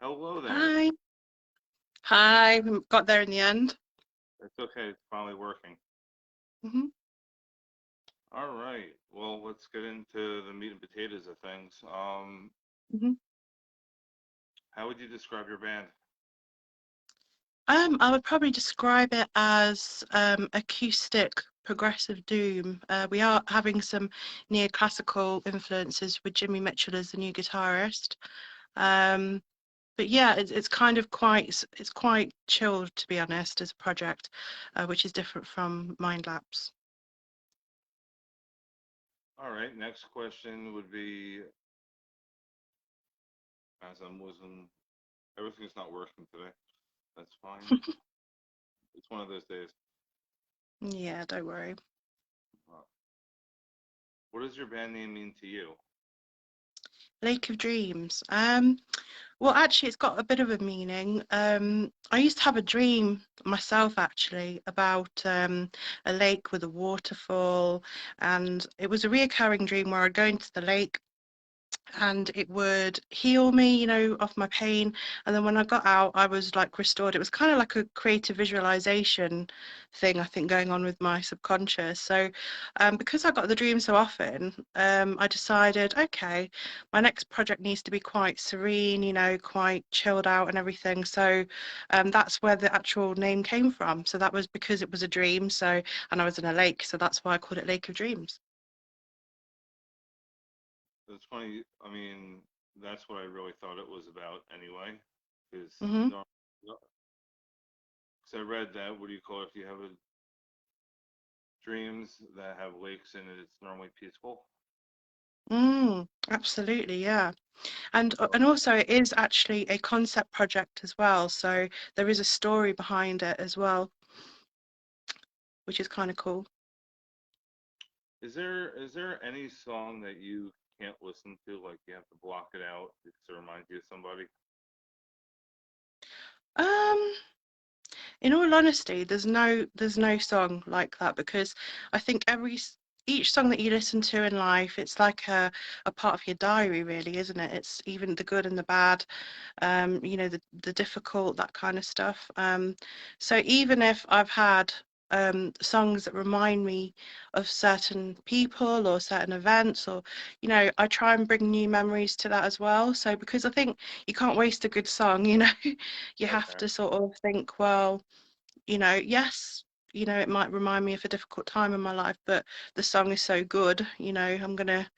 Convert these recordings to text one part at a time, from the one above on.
Hello there. Hi. Hi. We got there in the end. It's okay. It's finally working. hmm All right. Well, let's get into the meat and potatoes of things. hmm How would you describe your band? I would probably describe it as acoustic progressive doom. We are having some neoclassical influences with Jimmy Mitchell as the new guitarist. Um, but yeah, it's kind of it's quite chilled, to be honest, as a project, which is different from Mind Lapse. All right. Next question would be, as I'm losing, everything's not working today. That's fine. It's one of those days. Yeah, don't worry. Uh, what does your band name mean to you? Lake of Dreams. Well, actually, it's got a bit of a meaning. I used to have a dream myself, actually, about a lake with a waterfall, and it was a reoccurring dream where I'd go into the lake and it would heal me, of my pain. And then when I got out, I was like restored. It was kind of like a creative visualization thing, I think, going on with my subconscious. So, because I got the dream so often, I decided, okay, my next project needs to be quite serene, quite chilled out and everything. So, that's where the actual name came from. So that was because it was a dream. So, and I was in a lake, so that's why I called it Lake of Dreams. It's funny. I mean, that's what I really thought it was about anyway. Because hmm no, because I read that. What do you call it? If you have dreams that have lakes in it, it's normally peaceful. Absolutely, yeah. And So and also it is actually a concept project as well, so there is a story behind it as well, which is kind of cool. is there any song that you can't listen to, like you have to block it out because it reminds you of somebody? Um, in all honesty, there's no song like that because I think each song that you listen to in life, it's like a part of your diary, really, isn't it? It's even the good and the bad, the difficult, that kind of stuff. So even if I've had songs that remind me of certain people or certain events, or I try and bring new memories to that as well. So because I think you can't waste a good song, you have Okay. to sort of think, well, yes, it might remind me of a difficult time in my life, but the song is so good, I'm gonna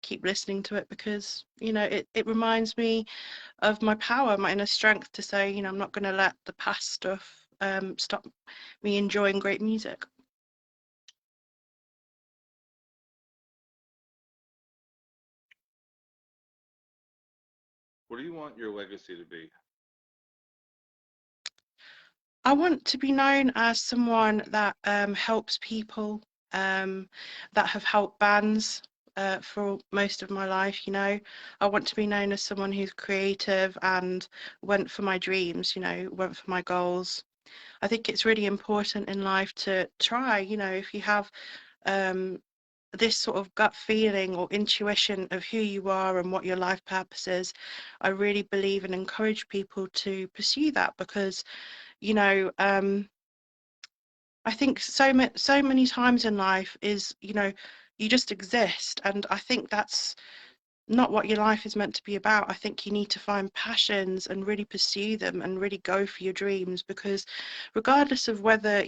keep listening to it because it reminds me of my power, my inner strength to say, I'm not going to let the past stuff stop me enjoying great music. What do you want your legacy to be? I want to be known as someone that helps people, um, that have helped bands for most of my life. I want to be known as someone who's creative and went for my dreams, went for my goals. I think it's really important in life to try, if you have um, this sort of gut feeling or intuition of who you are and what your life purpose is, I really believe and encourage people to pursue that because, you know, um, I think so many times in life is, you just exist, and I think that's not what your life is meant to be about. I think you need to find passions and really pursue them and really go for your dreams because regardless of whether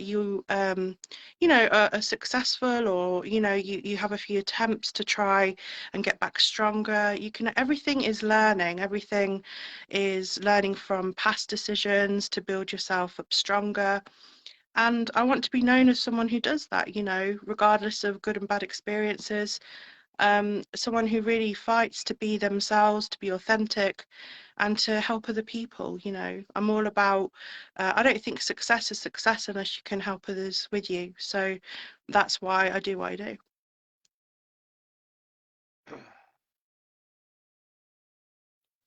are successful or, you have a few attempts to try and get back stronger, everything is learning. Everything is learning from past decisions to build yourself up stronger. And I want to be known as someone who does that, regardless of good and bad experiences, someone who really fights to be themselves, to be authentic, and to help other people. I'm all about, I don't think success is success unless you can help others with you. So that's why I do what I do.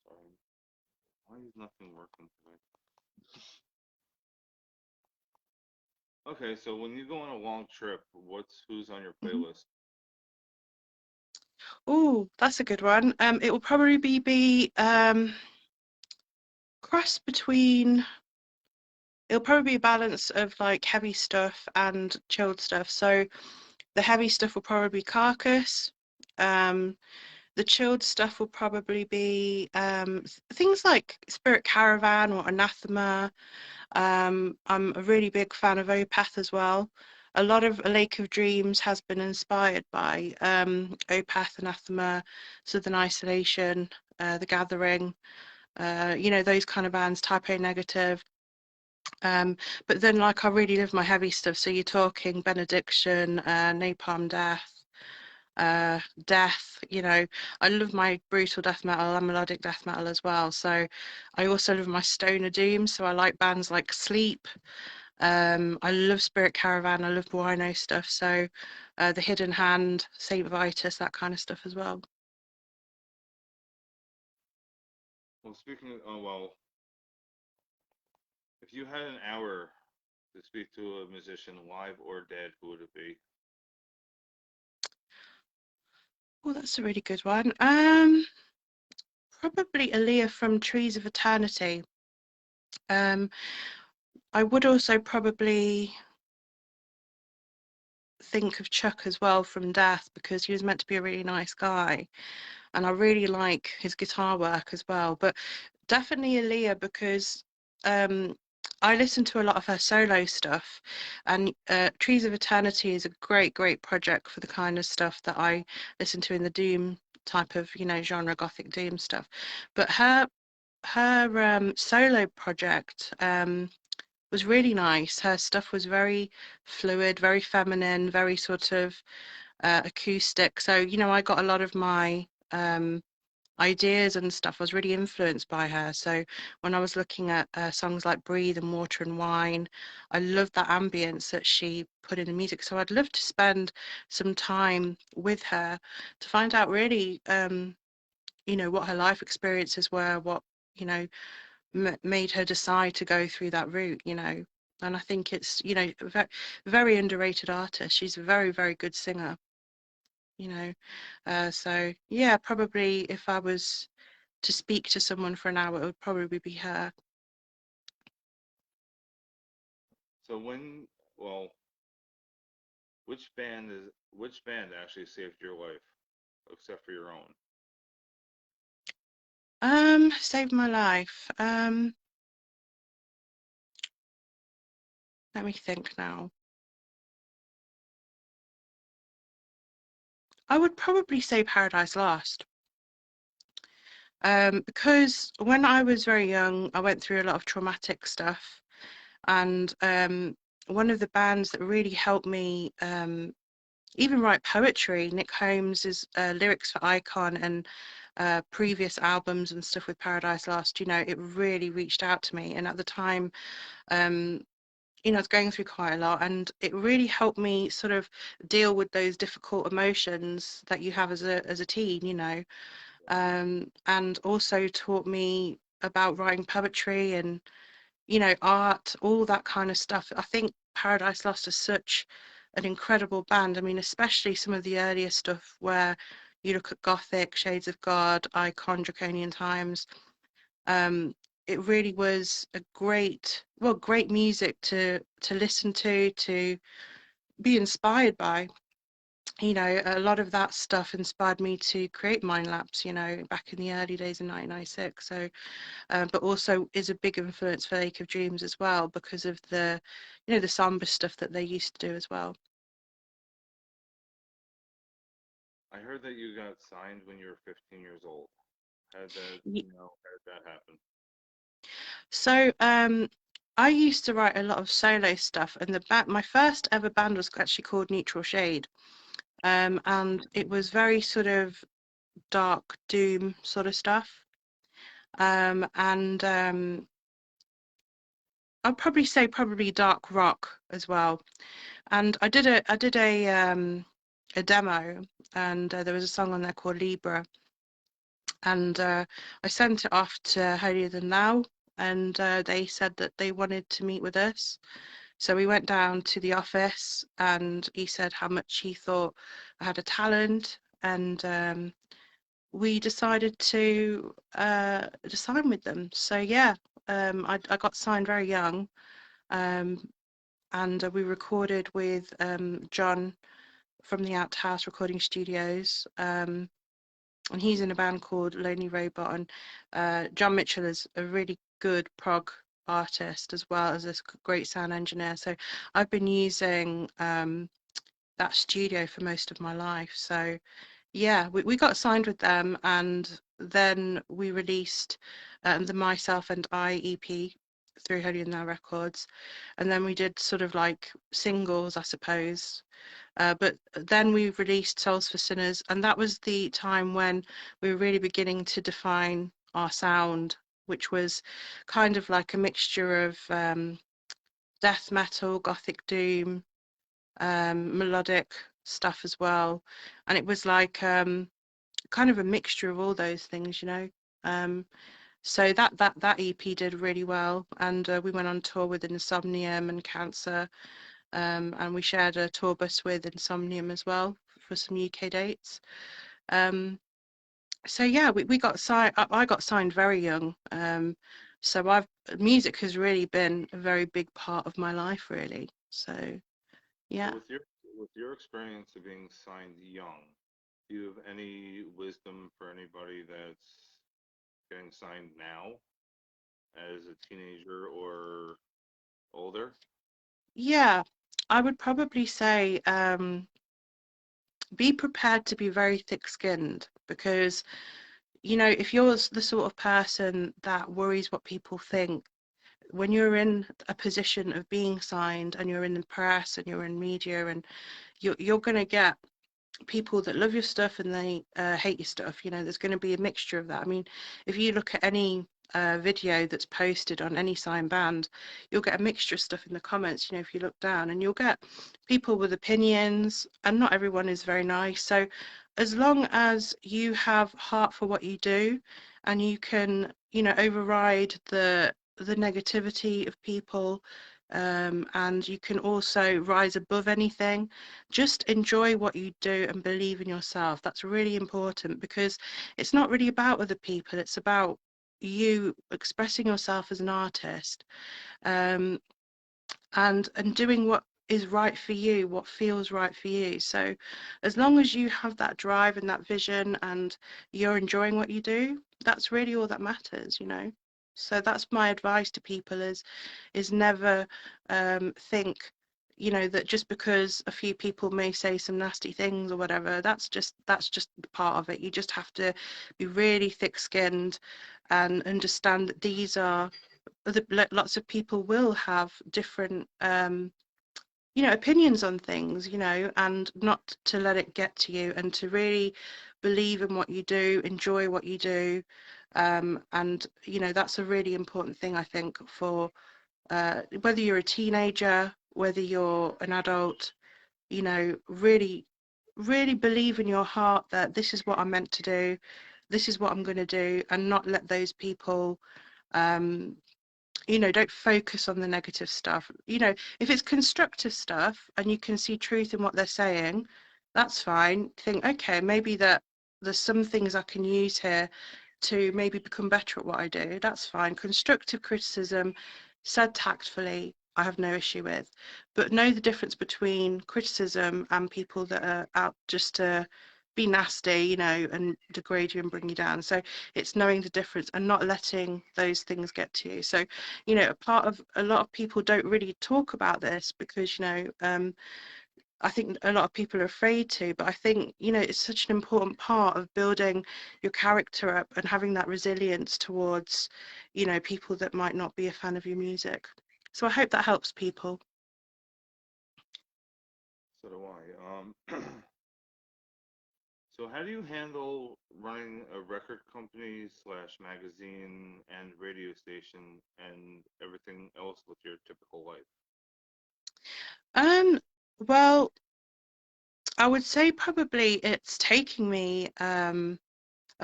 Sorry, why is nothing working today? Okay, so when you go on a long trip, who's on your hmm playlist? Oh, that's a good one. It will probably be cross between, it'll probably be a balance of like heavy stuff and chilled stuff. So the heavy stuff will probably be Carcass. The chilled stuff will probably be things like Spirit Caravan or Anathema. I'm a really big fan of Opeth as well. A lot of A Lake of Dreams has been inspired by Opeth, Anathema, Southern Isolation, The Gathering, those kind of bands, Type O Negative. But then, like, I really love my heavy stuff. So you're talking Benediction, Napalm Death, Death. I love my brutal death metal and melodic death metal as well. So I also love my stoner doom. So I like bands like Sleep. I love Spirit Caravan. I love Wino stuff. So The Hidden Hand, Saint Vitus, that kind of stuff as well. Well, speaking of, well, if you had an hour to speak to a musician, live or dead, who would it be? Oh, that's a really good one. Probably Aaliyah from Trees of Eternity. I would also probably think of Chuck as well from Death, because he was meant to be a really nice guy, and I really like his guitar work as well. But definitely Aaliyah, because I listen to a lot of her solo stuff, and Trees of Eternity is a great, great project for the kind of stuff that I listen to in the doom type of, genre, gothic doom stuff. But her solo project was really nice. Her stuff was very fluid, very feminine, very sort of acoustic. So, I got a lot of my ideas and stuff. I was really influenced by her. So when I was looking at songs like Breathe and Water and Wine, I loved that ambience that she put in the music. So I'd love to spend some time with her to find out really, what her life experiences were, what, made her decide to go through that route, And I think it's, a very underrated artist. She's a very, very good singer, So yeah, probably if I was to speak to someone for an hour, it would probably be her. So well, which band actually saved your life, except for your own? Saved my life. Let me think now. I would probably say Paradise Lost. Because when I was very young, I went through a lot of traumatic stuff, and one of the bands that really helped me even write poetry, Nick Holmes's lyrics for Icon and previous albums and stuff with Paradise Lost, it really reached out to me. And at the time, I was going through quite a lot, and it really helped me sort of deal with those difficult emotions that you have as a teen, and also taught me about writing poetry and, art, all that kind of stuff. I think Paradise Lost is such an incredible band. I mean, especially some of the earlier stuff where you look at Gothic, Shades of God, Icon, Draconian Times. It really was a great music to listen to be inspired by. A lot of that stuff inspired me to create Mind Lapse, back in the early days in 1996. So, but also is a big influence for Lake of Dreams as well, because of the somber stuff that they used to do as well. I heard that you got signed when you were 15 years old. Ye- How did that happen? So, I used to write a lot of solo stuff, and my first ever band was actually called Neutral Shade. And it was very sort of dark doom sort of stuff. And I'd probably say dark rock as well. And I did a demo, and there was a song on there called Libra, and I sent it off to Holier Than Thou, and they said that they wanted to meet with us. So we went down to the office, and he said how much he thought I had a talent, and we decided to sign with them. So yeah, I got signed very young, and we recorded with John from the Outhouse Recording Studios, and he's in a band called Lonely Robot. And John Mitchell is a really good prog artist as well as this great sound engineer. So I've been using that studio for most of my life. So yeah, we got signed with them, and then we released the Myself and I EP through Holy and Now Records, and then we did sort of like singles, I suppose. But then we released Souls for Sinners, and that was the time when we were really beginning to define our sound, which was kind of like a mixture of death metal, gothic doom, melodic stuff as well. And it was like kind of a mixture of all those things, you know. So that EP did really well, and we went on tour with Insomnium and Cancer, and we shared a tour bus with Insomnium as well for some UK dates. So yeah, we got signed. I got signed very young. So music has really been a very big part of my life, really. So yeah. So with your experience of being signed young, do you have any wisdom for anybody that's getting signed now as a teenager or older? Yeah, I would probably say be prepared to be very thick-skinned, because you know, if you're the sort of person that worries what people think, when you're in a position of being signed and you're in the press and you're in media, and you're going to get people that love your stuff and they hate your stuff. You know, there's going to be a mixture of that. I mean, if you look at any video that's posted on any signed band, you'll get a mixture of stuff in the comments. You know, if you look down, and you'll get people with opinions, and not everyone is very nice. So as long as you have heart for what you do, and you can, you know, override the negativity of people, and you can also rise above anything, just enjoy what you do and believe in yourself. That's really important, because it's not really about other people, it's about you expressing yourself as an artist, um, and doing what is right for you, what feels right for you. So as long as you have that drive and that vision and you're enjoying what you do, that's really all that matters, you know. So that's my advice to people, is never think, you know, that just because a few people may say some nasty things or whatever, that's just part of it. You just have to be really thick-skinned and understand that these are lots of people will have different you know, opinions on things, you know, and not to let it get to you, and to really believe in what you do, enjoy what you do, and you know, that's a really important thing, I think, for whether you're a teenager, whether you're an adult, you know, really believe in your heart that this is what I'm meant to do, this is what I'm going to do, and not let those people you know, don't focus on the negative stuff. You know, if it's constructive stuff and you can see truth in what they're saying, that's fine. Think, okay, maybe that there's some things I can use here to maybe become better at what I do. That's fine. Constructive criticism, said tactfully, I have no issue with. But know the difference between criticism and people that are out just to be nasty, you know, and degrade you and bring you down. So it's knowing the difference and not letting those things get to you. So, you know, a part of a lot of people don't really talk about this because, you know, I think a lot of people are afraid to, but I think, you know, it's such an important part of building your character up and having that resilience towards, you know, people that might not be a fan of your music. So I hope that helps people. So do I. So how do you handle running a record company slash magazine and radio station and everything else with your typical life? Um, well, I would say probably it's taking me a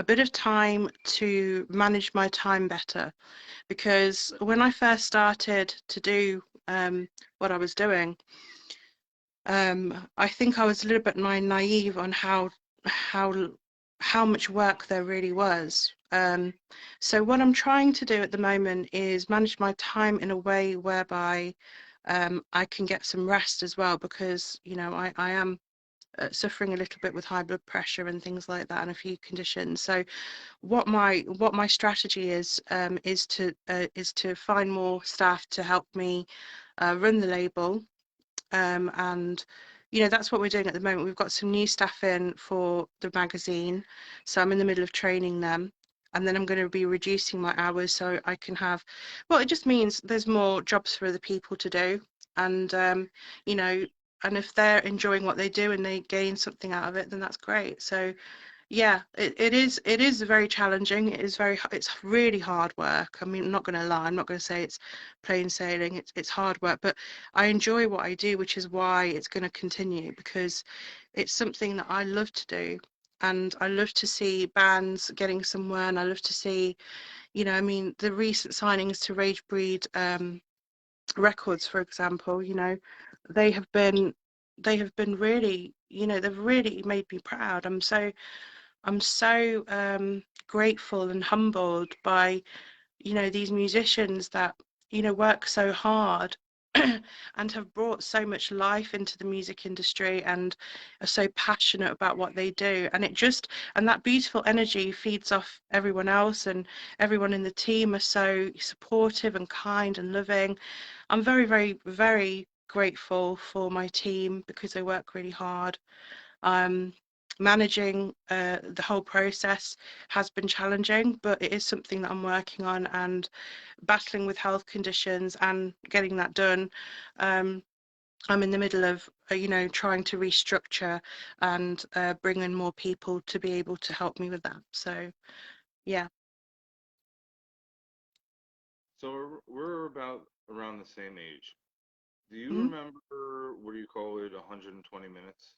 bit of time to manage my time better, because when I first started to do what I was doing, I think I was a little bit naive on how how much work there really was. Um, so what I'm trying to do at the moment is manage my time in a way whereby I can get some rest as well, because I am suffering a little bit with high blood pressure and things like that, and a few conditions. So what my strategy is to find more staff to help me run the label, and that's what we're doing at the moment. We've got some new staff in for the magazine, so I'm in the middle of training them, and then I'm going to be reducing my hours so I can have, well, it just means there's more jobs for other people to do, and you know and if they're enjoying what they do and they gain something out of it, then that's great. So yeah, it is very challenging. It's really hard work. I mean, I'm not going to lie. I'm not going to say it's plain sailing. It's hard work, but I enjoy what I do, which is why it's going to continue, because it's something that I love to do. And I love to see bands getting somewhere, and I love to see, I mean, the recent signings to Rage Breed Records, for example, they have been they have been really, they've really made me proud. I'm so grateful and humbled by, these musicians that, work so hard and have brought so much life into the music industry and are so passionate about what they do. And that beautiful energy feeds off everyone else, and everyone in the team are so supportive and kind and loving. I'm very, very, very grateful for my team because they work really hard. um, Managing the whole process has been challenging, but it is something that I'm working on, and battling with health conditions and getting that done. I'm in the middle of, trying to restructure and bring in more people to be able to help me with that. So, yeah. So we're about around the same age. Do you Mhm. remember what do you call it, 120 minutes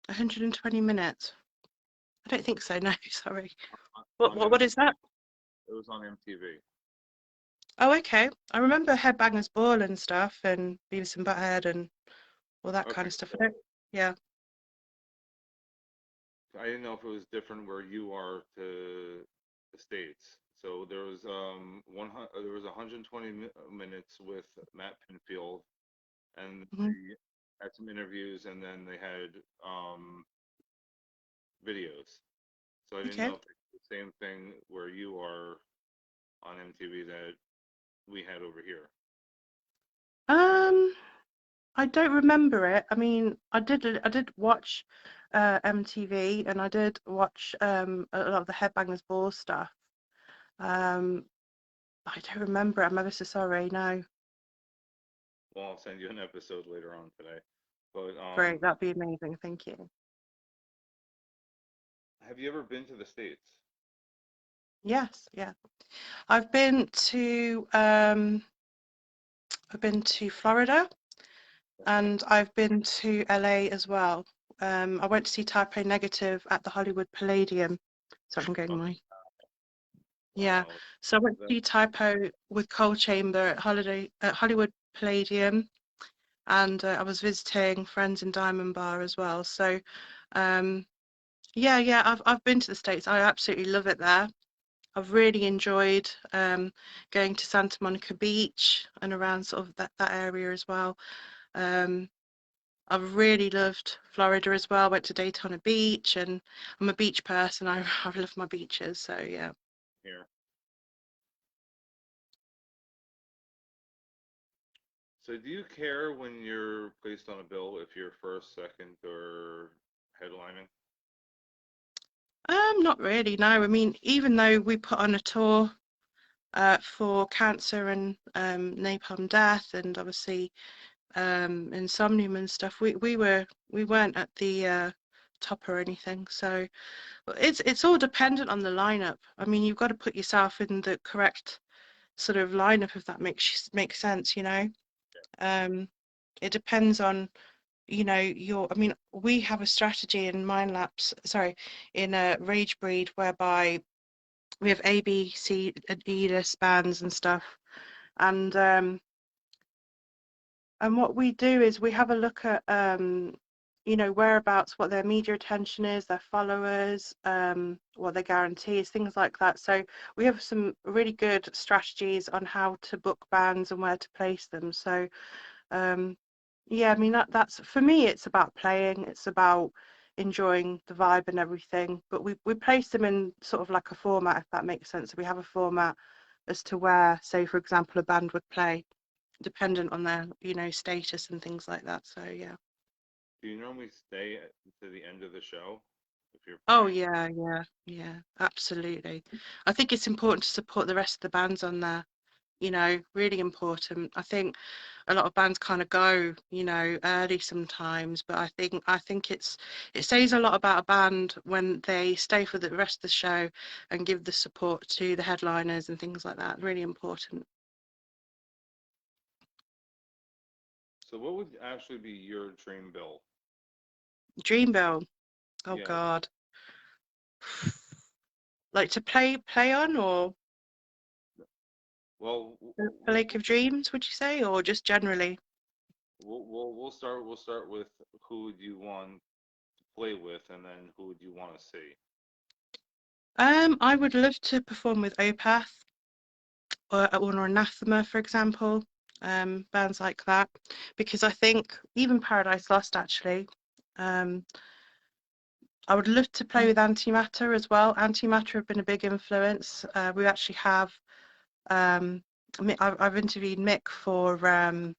120 minutes. I don't think so. No, sorry. on, What, on what, what MTV? is that? It was on MTV. Oh, okay. I remember Headbangers Ball and stuff, and Beavis and Butthead and all that kind Okay, of stuff. I so don't, yeah. I didn't know if it was different where you are to the States. So there was 120 minutes with Matt Pinfield, and Mhm. they had some interviews, and then they had videos. So I didn't Okay. know if it's the same thing where you are on MTV that we had over here. Um, I don't remember it. I mean, I did watch MTV, and I did watch a lot of the Headbangers Ball stuff. Um, I don't remember it. I'm ever so sorry. No. Well, I'll send you an episode later on today. But Great. That'd be amazing. Thank you. have you ever been to the States? Yes, yeah. I've been to Florida, Okay. and I've been to LA as well. I went to see Type O Negative at the Hollywood Palladium. So I'm getting Oh, my Yeah. wow. So I went That, to see Typo with Cold Chamber at Hollywood Palladium, and I was visiting friends in Diamond Bar as well. So, um, yeah, yeah, I've been to the States. I absolutely love it there. I've really enjoyed going to Santa Monica Beach and around sort of that area as well. Um, I've really loved Florida as well. Went to Daytona Beach, and I'm a beach person. I love my beaches. So yeah. here. So do you care when you're placed on a bill if you're first, second, or headlining? Not really, no. I mean, even though we put on a tour for Cancer and Napalm Death, and obviously Insomnium and stuff, we weren't at the top or anything. So it's all dependent on the lineup. I mean, you've got to put yourself in the correct sort of lineup, if that makes sense, you know. Um, it depends on, I mean, we have a strategy in Mind Labs, sorry, in a Rage Breed, whereby we have A, B, C, Adidas bands and stuff. And what we do is we have a look at whereabouts, what their media attention is, their followers, what their guarantees, things like that. So we have some really good strategies on how to book bands and where to place them. So um, yeah, I mean that's for me. It's about playing. It's about enjoying the vibe and everything. But we place them in sort of like a format, if that makes sense. So we have a format as to where, say, for example, a band would play, dependent on their status and things like that. So yeah. Do you normally stay to the end of the show if you're Oh playing? yeah, yeah, yeah, absolutely. I think it's important to support the rest of the bands on there. Really important. I think a lot of bands kind of go, early sometimes, but I think it says a lot about a band when they stay for the rest of the show and give the support to the headliners and things like that. Really important. So what would actually be your dream bill? Dream Bill. Oh Yeah. God. Like to play on or Well, the Lake of Dreams, would you say, or just generally? we'll start with who would you want to play with, and then who would you want to see? I would love to perform with Opeth or Anathema, for example, bands like that, because I think even Paradise Lost, actually, um, I would love to play with Antimatter as well. Antimatter have been a big influence. We actually have, I've interviewed Mick for, the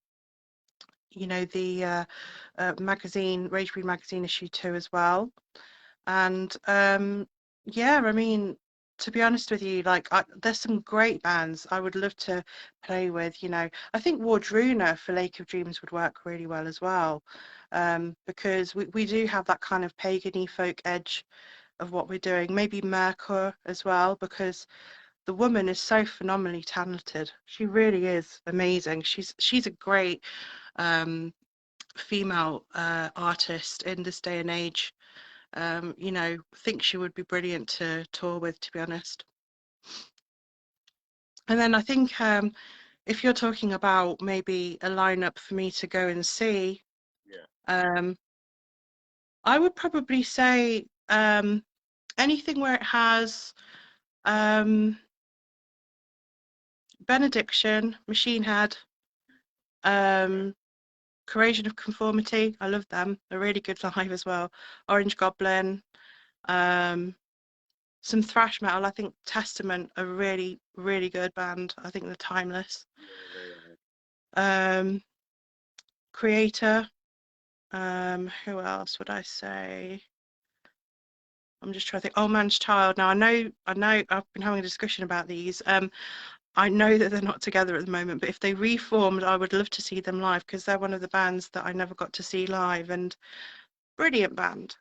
magazine, Rage Breed magazine issue 2 as well. And yeah, I mean, to be honest with you, like there's some great bands I would love to play with. I think Wardruna for Lake of Dreams would work really well as well, because we do have that kind of pagan folk edge of what we're doing. Maybe Merkur as well, because the woman is so phenomenally talented. She really is amazing. She's a great female artist in this day and age. Think she would be brilliant to tour with, to be honest. And then I think if you're talking about maybe a lineup for me to go and see, Yeah. um, I would probably say anything where it has Benediction, Machine Head, Okay. um, Corrosion of Conformity. I love them. They're really good live as well. Orange Goblin. Um, some thrash metal. I think Testament are really, really good band. I think they're timeless. Yeah, they are. Um, Creator. Who else would I say? I'm just trying to think. Oh Man's Child. Now I know I've been having a discussion about these. I know that they're not together at the moment, but if they reformed, I would love to see them live because they're one of the bands that I never got to see live, and brilliant band.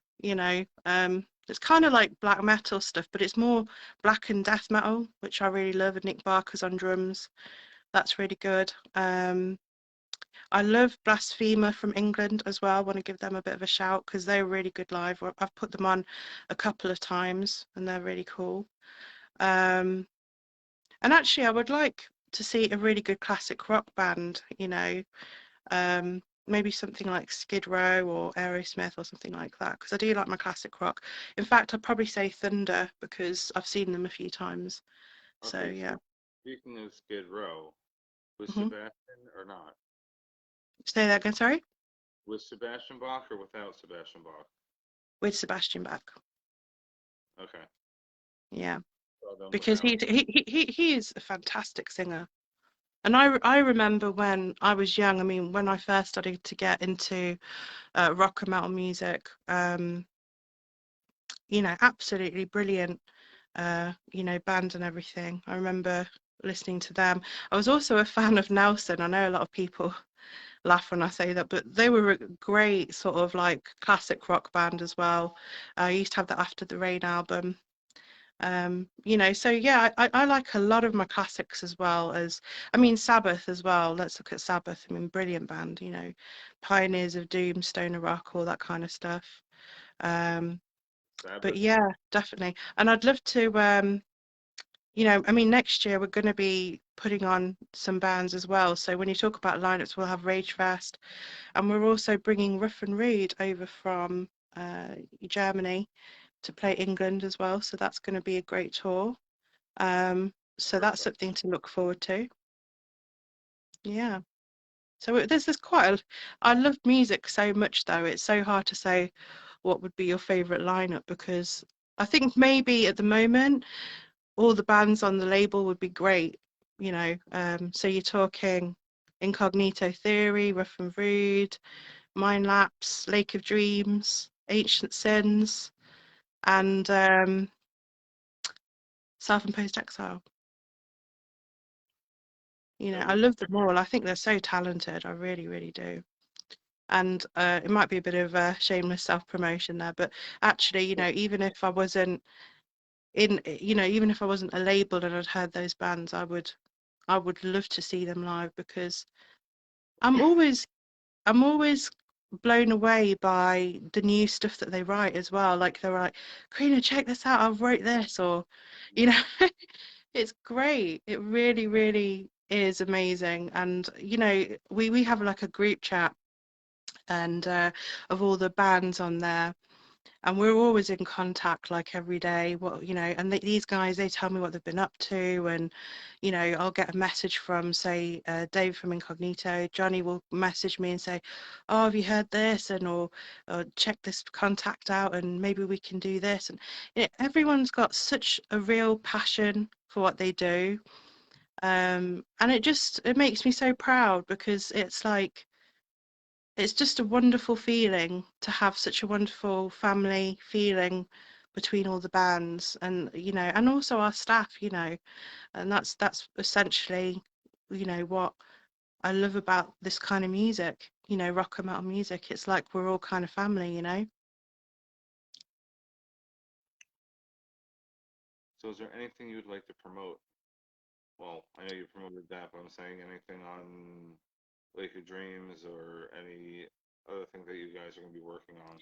It's kind of like black metal stuff, but it's more black and death metal, which I really love. And Nick Barker's on drums. That's really good. I love Blasphemer from England as well. I want to give them a bit of a shout because they're really good live. I've put them on a couple of times and they're really cool. Um, and actually, I would like to see a really good classic rock band, maybe something like Skid Row or Aerosmith or something like that because I do like my classic rock. In fact, I'd probably say Thunder because I've seen them a few times. So, Okay, yeah. so speaking of Skid Row, was Hmm. Sebastian or not? Say that again, sorry? Was Sebastian Bach or without Sebastian Bach? With Sebastian Bach. Okay. Yeah. Saw them Because without. he is a fantastic singer. And I remember when I was young, I mean, when I first started to get into rock and metal music, absolutely brilliant, band and everything. I remember listening to them. I was also a fan of Nelson. I know a lot of people laugh when I say that, but they were a great sort of like classic rock band as well. I used to have the After the Rain album. So yeah, I like a lot of my classics as well as, I mean, Sabbath as well. Let's look at Sabbath. I mean, brilliant band, Pioneers of Doom, Stoner Rock, all that kind of stuff. Um, but Sabbath. yeah, definitely. And I'd love to, I mean, next year we're going to be putting on some bands as well. So when you talk about lineups, we'll have Rage Fest, and we're also bringing Rough and Rude over from Germany to play England as well. So that's going to be a great tour. So that's something to look forward to. Yeah. So this is quite a, I love music so much though. It's so hard to say what would be your favorite lineup, because I think maybe at the moment all the bands on the label would be great, you know. So you're talking Incognito Theory, Rough and Rude, Mind Lapse, Lake of Dreams, Ancient Sins, and Self-Imposed Exile. You know, I love them all. I think they're so talented. I really, really do. And it might be a bit of a shameless self-promotion there, but actually, you know, even if I wasn't even if I wasn't a label and I'd heard those bands, I would love to see them live, because I'm always I'm always blown away by the new stuff that they write as well. Like they're like, Karina, check this out, I've wrote this, or you know, it's great. It really, really is amazing. And you know, we have like a group chat and of all the bands on there, and we're always in contact like every day. What, you know, and these guys, they tell me what they've been up to, and you know, I'll get a message from, say, Dave from Incognito. Johnny will message me and say, oh, have you heard this, and or check this contact out and maybe we can do this. And everyone's got such a real passion for what they do, and it makes me so proud, because it's like, it's just a wonderful feeling to have such a wonderful family feeling between all the bands, and you know, and also our staff, you know, and that's essentially, you know, what I love about this kind of music, you know, rock and metal music. It's like we're all kind of family, you know. So is there anything you would like to promote? Well, I know you promoted that, but I'm saying anything on Lake of Dreams or any other thing that you guys are going to be working on.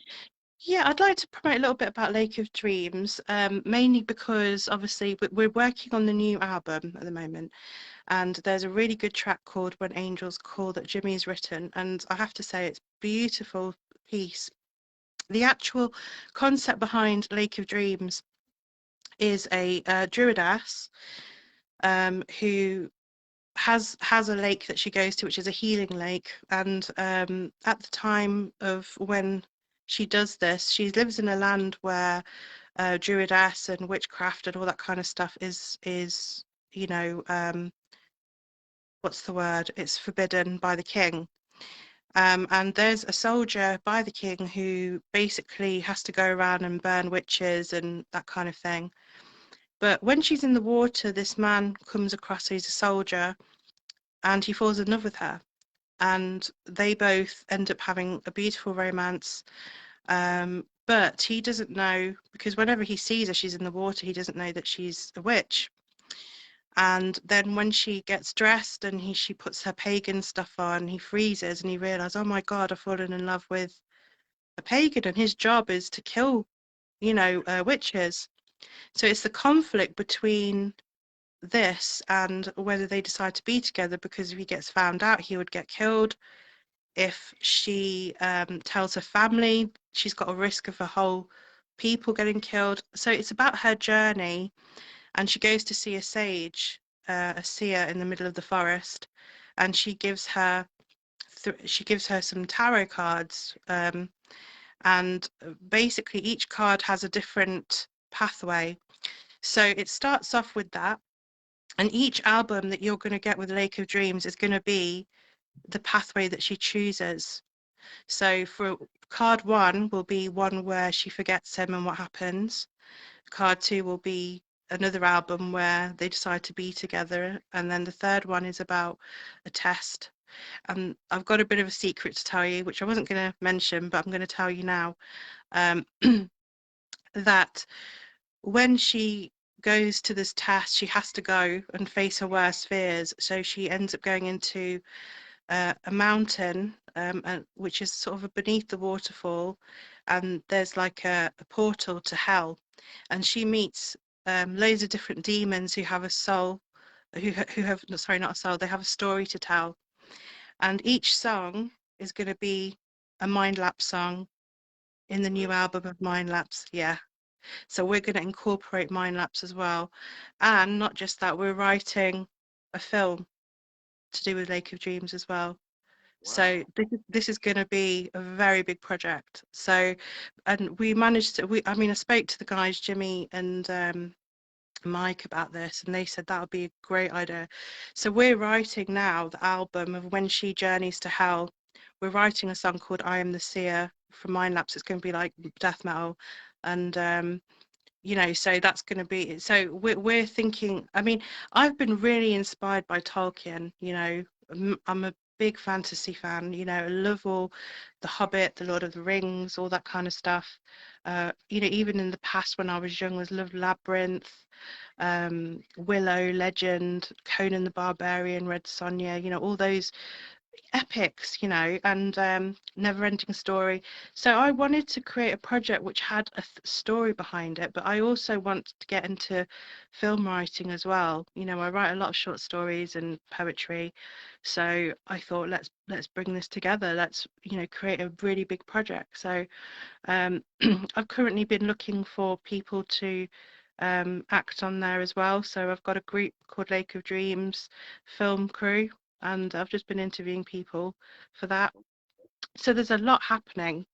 Yeah, I'd like to promote a little bit about Lake of Dreams, mainly because obviously we're working on the new album at the moment, and there's a really good track called When Angels Call that Jimmy's written, and I have to say it's a beautiful piece. The actual concept behind Lake of Dreams is a druidess who has a lake that she goes to, which is a healing lake, and at the time of when she does this, she lives in a land where druidess and witchcraft and all that kind of stuff is you know, what's the word? It's forbidden by the king. And there's a soldier by the king who basically has to go around and burn witches and that kind of thing. But when she's in the water, this man comes across who's a soldier, and he falls in love with her. And they both end up having a beautiful romance. But he doesn't know, because whenever he sees her, she's in the water, he doesn't know that she's a witch. And then when she gets dressed and she puts her pagan stuff on, he freezes and he realizes, oh my God, I've fallen in love with a pagan, and his job is to kill, you know, witches. So it's the conflict between this and whether they decide to be together, because if he gets found out, he would get killed. If she tells her family, she's got a risk of a whole people getting killed. So it's about her journey, and she goes to see a sage, a seer in the middle of the forest, and she gives her some tarot cards, and basically each card has a different pathway. So it starts off with that, and each album that you're going to get with Lake of Dreams is going to be the pathway that she chooses. So for card one will be one where she forgets him and what happens. Card two will be another album where they decide to be together, and then the third one is about a test. And I've got a bit of a secret to tell you, which I wasn't going to mention, but I'm going to tell you now, um, that when she goes to this test, she has to go and face her worst fears. So she ends up going into a mountain, which is sort of beneath the waterfall, and there's like a portal to hell, and she meets loads of different demons who have a soul who have, no, sorry, not a soul, they have a story to tell. And each song is going to be a Mind Lapse song in the new Really? album of Mind Lapse. Yeah. So we're going to incorporate Mind Lapse as well. And not just that, we're writing a film to do with Lake of Dreams as well. So Wow. this is going to be a very big project. So, and we managed to, I mean, I spoke to the guys, Jimmy and Mike, about this, and they said that would be a great idea. So we're writing now the album of When She Journeys to Hell. We're writing a song called I Am the Seer from Mind Lapse. It's going to be like death metal, and you know, so that's going to be, so we're thinking, I mean, I've been really inspired by Tolkien, you know. I'm a big fantasy fan, you know. I love all the Hobbit, the Lord of the Rings, all that kind of stuff. You know, even in the past when I was young, I loved Labyrinth, Willow, Legend, Conan the Barbarian, Red Sonja, you know, all those epics, you know, and never ending story. So I wanted to create a project which had a story behind it, but I also want to get into film writing as well. You know, I write a lot of short stories and poetry. So I thought let's bring this together. Let's, you know, create a really big project. So I've currently been looking for people to act on there as well. So I've got a group called Lake of Dreams film crew, and I've just been interviewing people for that. So there's a lot happening.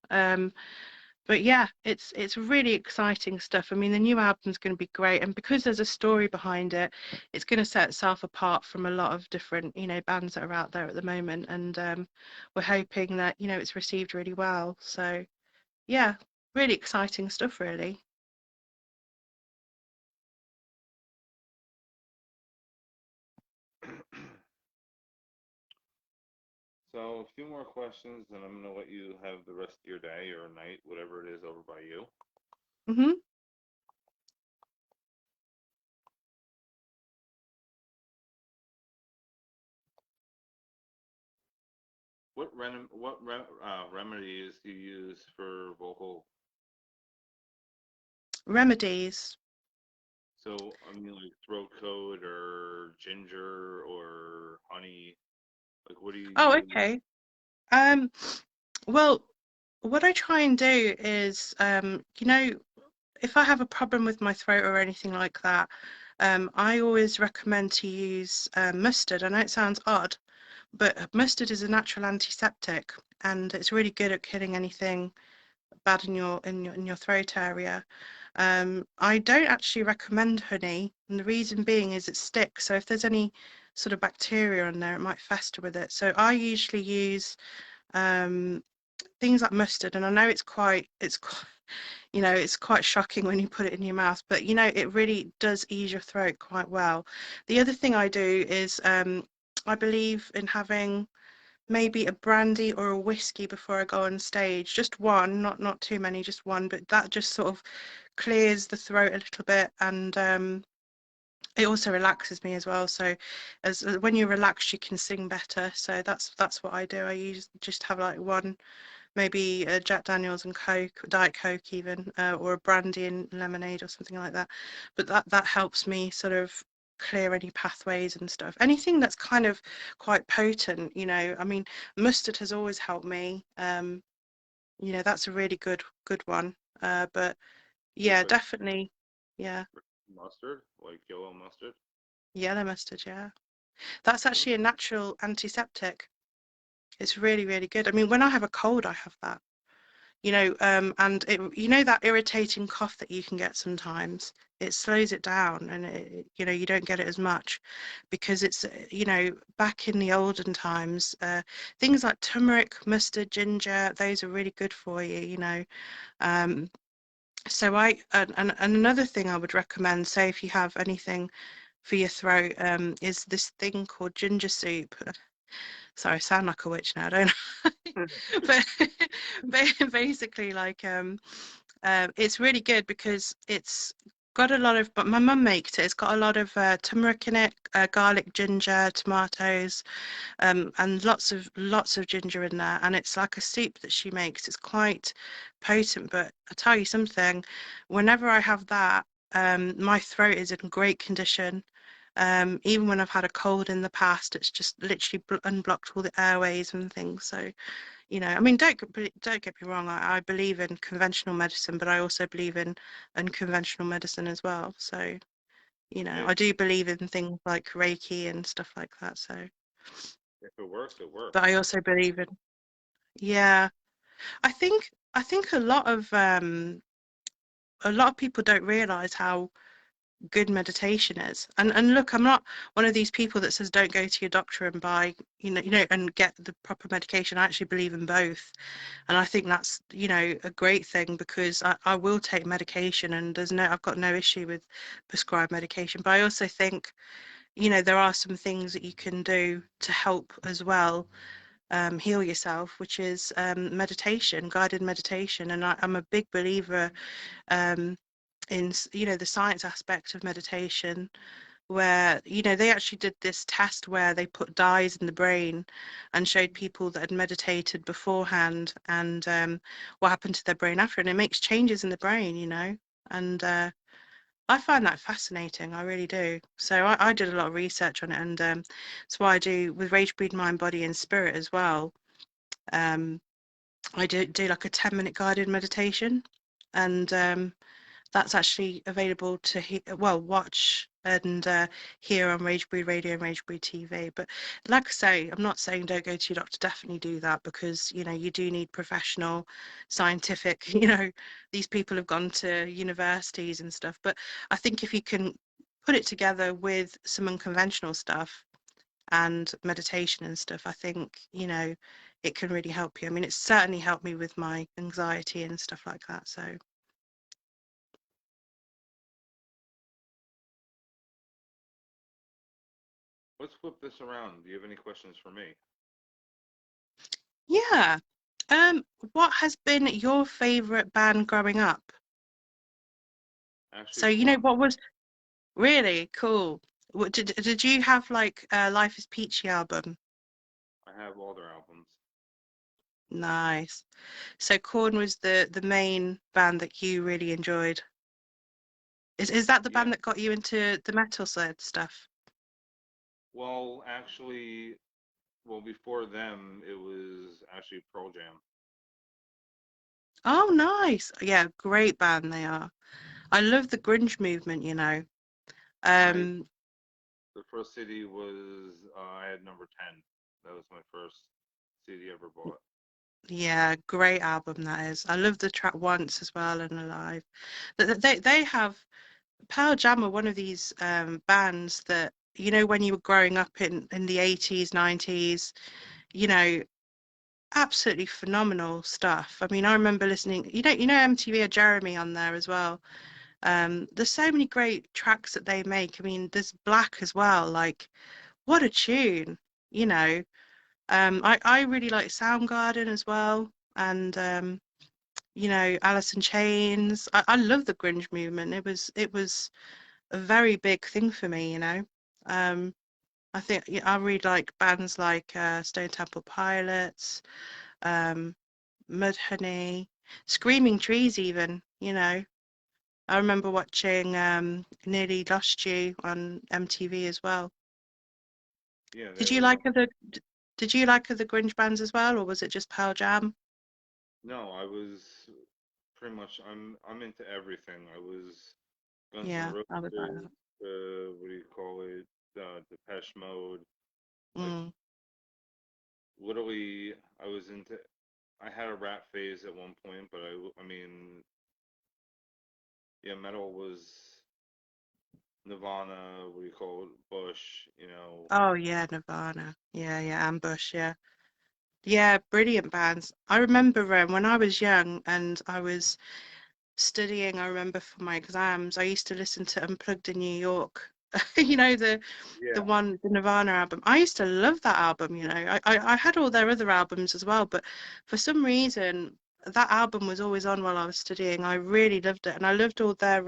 But yeah, it's really exciting stuff. I mean, the new album's going to be great, and because there's a story behind it, it's going to set itself apart from a lot of different, you know, bands that are out there at the moment. And we're hoping that, you know, it's received really well. So yeah, really exciting stuff, really. So a few more questions, and I'm gonna let you have the rest of your day or night, whatever it is, over by you. Hmm. Remedies do you use for vocal? Remedies. So I mean, like throat coat or ginger or honey. Like, what do you Oh, use? okay. Um, well, what I try and do is, you know, if I have a problem with my throat or anything like that, I always recommend to use mustard. I know it sounds odd, but mustard is a natural antiseptic, and it's really good at killing anything bad in your throat area. I don't actually recommend honey, and the reason being is it sticks. So if there's any sort of bacteria on there, it might fester with it. So I usually use um, things like mustard, and I know it's quite, you know, it's quite shocking when you put it in your mouth, but you know, it really does ease your throat quite well. The other thing I do is I believe in having maybe a brandy or a whiskey before I go on stage. Just one, not too many, just one, but that just sort of clears the throat a little bit, and it also relaxes me as well. So as when you're relaxed, you can sing better. So that's what I do. I use just have like one, maybe a Jack Daniels and Coke, Diet Coke even, or a brandy and lemonade or something like that. But that helps me sort of clear any pathways and stuff. Anything that's kind of quite potent, you know. I mean, mustard has always helped me. You know, that's a really good one. But Use yeah, like definitely, yeah, mustard, like yellow mustard. yellow mustard, yeah. That's Really? actually a natural antiseptic. It's really, really good. I mean, when I have a cold, I have that. You know, and it, you know, that irritating cough that you can get sometimes, it slows it down, and you know, you don't get it as much because it's, you know, back in the olden times, things like turmeric, mustard, ginger, those are really good for you, you know. Um, so and another thing I would recommend, say if you have anything for your throat, is this thing called ginger soup. Sorry, I sound like a witch now, don't I? But basically, like, it's really good because it's got a lot of, but my mum makes it. It's got a lot of turmeric in it, garlic, ginger, tomatoes, and lots of ginger in there. And it's like a soup that she makes. It's quite potent, but I tell you something, whenever I have that, my throat is in great condition. Even when I've had a cold in the past, it's just literally unblocked all the airways and things. So, I mean, don't get me wrong. I believe in conventional medicine, but I also believe in unconventional medicine as well. So, If I do believe in things like Reiki and stuff like that. So, if it works, it but works. I also believe in, yeah, I think a lot of people don't realize how good meditation is. And look, I'm not one of these people that says don't go to your doctor and buy, and get the proper medication. I actually believe in both. And I think that's, a great thing because I will take medication and I've got no issue with prescribed medication. But I also think, there are some things that you can do to help as well, heal yourself, which is meditation, guided meditation. And I'm a big believer um, in, the science aspect of meditation, where they actually did this test where they put dyes in the brain and showed people that had meditated beforehand and what happened to their brain after, and it makes changes in the brain, and I find that fascinating. I really do. So I did a lot of research on it, and that's why I do with Rage Breed Mind, Body, and Spirit as well. Um, I do like a 10-minute guided meditation, and that's actually available to watch and hear on Rage Breed Radio and Rage Breed TV. But like I say, I'm not saying don't go to your doctor. Definitely do that because you do need professional, scientific. These people have gone to universities and stuff. But I think if you can put it together with some unconventional stuff and meditation and stuff, I think it can really help you. I mean, it's certainly helped me with my anxiety and stuff like that. So. Let's flip this around. Do you have any questions for me? Yeah. What has been your favorite band growing up? Actually, So, Corn. what was really cool? What did you have like Life is Peachy album? I have all their albums. Nice. So Korn was the main band that you really enjoyed. Is that the Yeah. band that got you into the metal side stuff? Well, actually, well, before them, it was actually Pearl Jam. Oh, nice. Yeah, great band they are. I love the grunge movement. My Um, the first CD was I had number 10. That was my first CD ever bought. yeah, great album that is. I love the track Once as well and Alive. They have Pearl Jam are one of these bands that, when you were growing up in the 80s, 90s, you know, absolutely phenomenal stuff. I mean, I remember listening, MTV had Jeremy on there as well. There's so many great tracks that they make. I mean, there's Black as well. Like, what a tune, you know. I really like Soundgarden as well. And Alice in Chains. I love the grunge movement. It was a very big thing for me. Um, I think yeah, I really like bands like Stone Temple Pilots, um, Mudhoney, Screaming Trees even. I remember watching Nearly Lost You on MTV as well. Yeah, they Did you were. like other did you like other grunge bands as well, or was it just Pearl Jam? No, I was pretty much. I'm into everything. I was Guns N' Yeah, I was like Roses. that. What do you call it? Depeche Mode. Like Mm. literally, I was into. I had a rap phase at one point, but I mean, yeah, metal was Nirvana. What do you call it? Bush. Oh yeah, Nirvana. Yeah, yeah, Ambush, yeah. Yeah, brilliant bands. I remember when I was young and I was studying, I remember for my exams, I used to listen to Unplugged in New York. The Yeah. one, the Nirvana album. I used to love that album. I had all their other albums as well, but for some reason that album was always on while I was studying. I really loved it. And I loved all their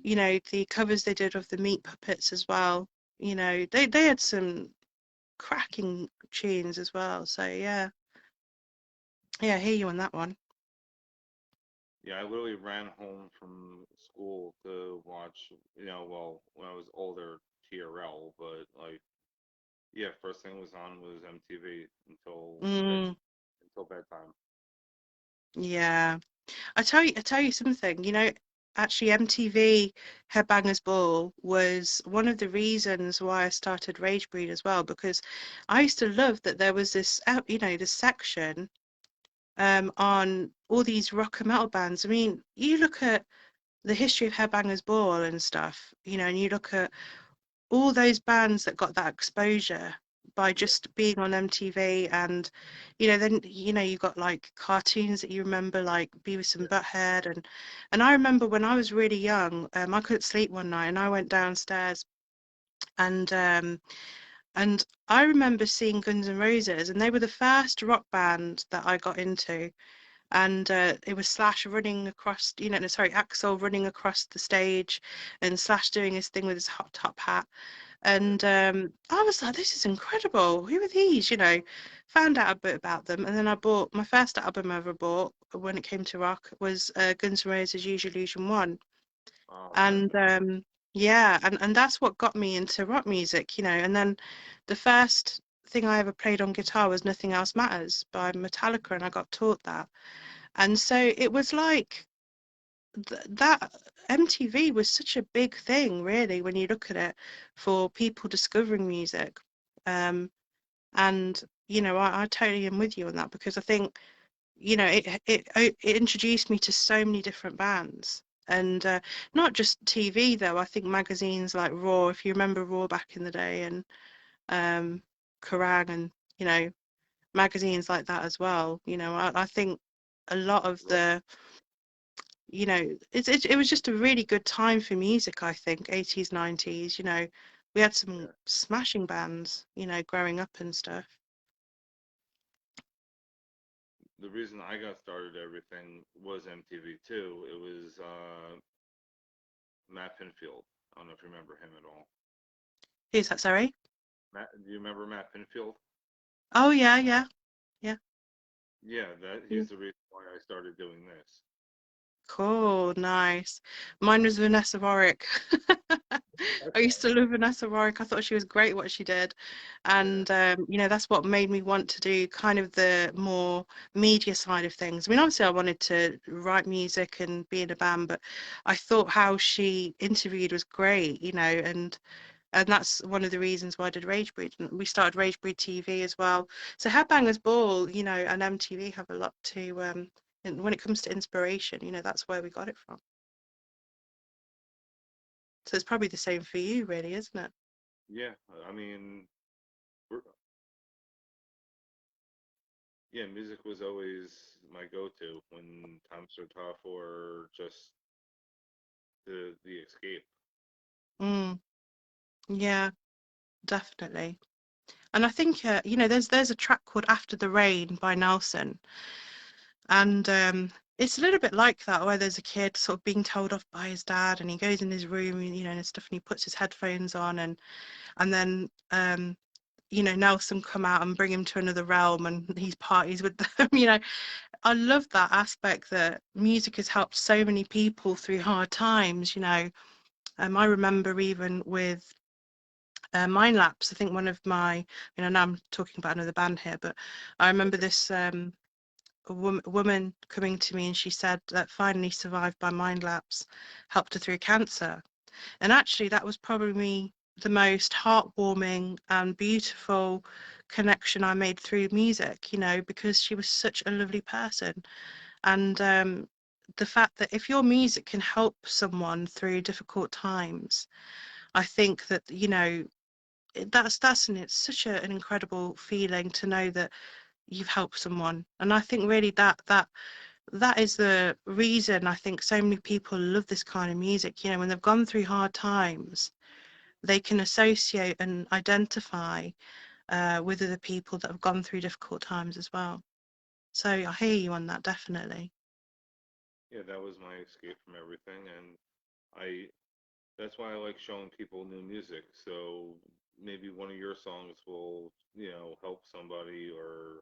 the covers they did of the Meat Puppets as well. They had some cracking tunes as well. So yeah. Yeah, I hear you on that one. Yeah, I literally ran home from school to watch, well, when I was older, TRL, but like yeah, first thing was on was MTV Mm, until bedtime. yeah. I tell you something, actually MTV Headbangers Ball was one of the reasons why I started Rage Breed as well, because I used to love that there was this section on all these rock and metal bands. I mean, you look at the history of Headbangers Ball and stuff, and you look at all those bands that got that exposure by Yeah, just being on MTV, and then you got like cartoons that you remember, like Beavis and yeah. Butthead. And I remember when I was really young, I couldn't sleep one night and I went downstairs, and I remember seeing Guns N' Roses, and they were the first rock band that I got into. And it was Slash running across, no, sorry, Axel running across the stage, and Slash doing his thing with his hot top hat. Yeah. And I was like, this is incredible. Who are these? Found out a bit about them. And then I bought my first album I ever bought when it came to rock was Guns N' Roses Use Your Illusion 1. Oh, And definitely. yeah, and that's what got me into rock music. And then the first thing I ever played on guitar was Nothing Else Matters by Metallica, and I got taught that. And so it was like that MTV was such a big thing, really, when you look at it, for people discovering music. Um, and I totally am with you on that, because I think it introduced me to so many different bands, and not just TV though. I think magazines like Raw, if you remember Raw back in the day, and um, Kerrang, and magazines like that as well. I think a lot of Right. it was just a really good time for music, I think, 80s, 90s. We had some Yeah. smashing bands, growing up and stuff. The reason I got started everything was MTV too. It was Matt Pinfield. I don't know if you remember him at all. Who's that, sorry? Matt, do you remember Matt Pinfield? Oh, yeah, yeah, yeah. Yeah, that Yeah. he's the reason why I started doing this. Cool, nice. Mine was Vanessa Warwick. I Okay. used to love Vanessa Warwick. I thought she was great what she did. Yeah. And that's what made me want to do kind of the more media side of things. I mean, obviously I wanted to write music and be in a band, but I thought how she interviewed was great, and that's one of the reasons why I did Rage Breed. And we started Rage Breed TV as well. So Headbangers Ball, and MTV have a lot to and when it comes to inspiration, that's where we got it from. So it's probably the same for you, really, isn't it? Yeah. I mean, we're, yeah, music was always my go-to when times were tough or just the escape. Mm, yeah, definitely. And I think there's a track called After the Rain by Nelson, and it's a little bit like that, where there's a kid sort of being told off by his dad, and he goes in his room, and stuff, and he puts his headphones on, and then Nelson come out and bring him to another realm, and he parties with them. I love that aspect, that music has helped so many people through hard times. I remember even with Mind Lapse, I think one of my, now I'm talking about another band here, but I remember this woman coming to me, and she said that finally survived by Mind Lapse helped her through cancer. And actually, that was probably the most heartwarming and beautiful connection I made through music, because she was such a lovely person. And the fact that if your music can help someone through difficult times, I think that, it's such an incredible feeling to know that you've helped someone. And I think really that is the reason I think so many people love this kind of music. When they've gone through hard times, they can associate and identify with other people that have gone through difficult times as well. So I hear you on that, definitely. Yeah, that was my escape from everything, and I that's why I like showing people new music. So maybe one of your songs will, help somebody or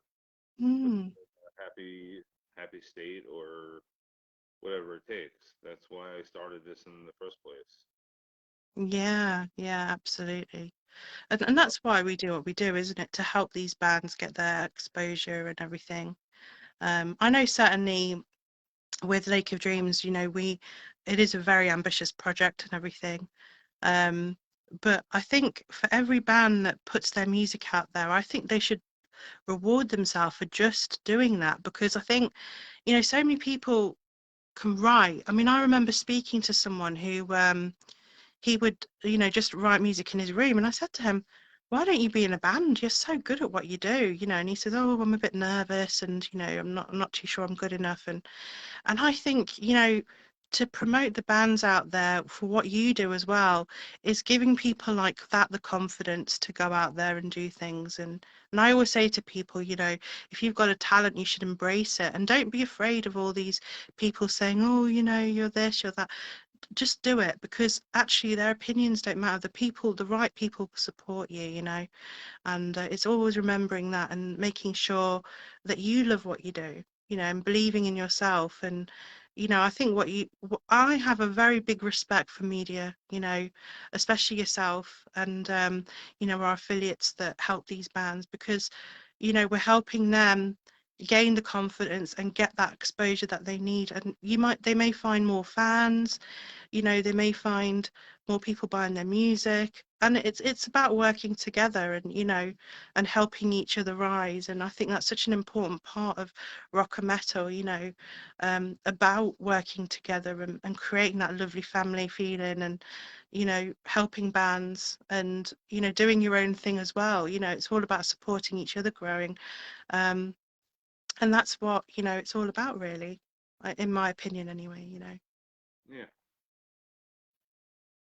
put them Mm. in a happy state or whatever it takes. That's why I started this in the first place. Yeah, yeah, absolutely. And that's why we do what we do, isn't it? To help these bands get their exposure and everything. I know certainly with Lake of Dreams, it is a very ambitious project and everything. Um, but I think for every band that puts their music out there, I think they should reward themselves for just doing that, because I think, so many people can write. I mean, I remember speaking to someone who he would, just write music in his room, and I said to him, why don't you be in a band? You're so good at what you do, and he says, oh, I'm a bit nervous, and I'm not too sure I'm good enough. And I think, to promote the bands out there for what you do as well is giving people like that the confidence to go out there and do things. And I always say to people, if you've got a talent, you should embrace it, and don't be afraid of all these people saying, oh, you're this, you're that. Just do it, because actually their opinions don't matter. The right people support you, and it's always remembering that and making sure that you love what you do, and believing in yourself. And I think I have a very big respect for media, especially yourself, and our affiliates that help these bands, because we're helping them gain the confidence and get that exposure that they need. And they may find more fans, they may find more people buying their music, and it's about working together, and and helping each other rise. And I think that's such an important part of rock and metal, about working together, and creating that lovely family feeling, and helping bands, and doing your own thing as well. It's all about supporting each other growing, um, and that's what it's all about, really, in my opinion anyway. Yeah.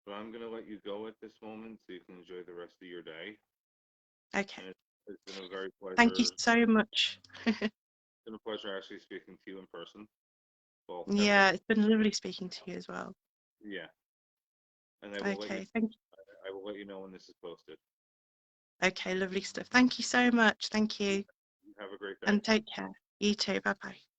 So I'm gonna let you go at this moment so you can enjoy the rest of your day. Okay, And it's been a very thank you pleasure. It's so much. been a pleasure actually speaking to you in person. Well, catching up. Yeah, it's been lovely speaking to you as well. Yeah. And I will let you. Okay, thank you. I will let you know when this is posted. Okay, lovely stuff. Thank you so much. Thank you. You have a great day. And take care. You too. Bye bye.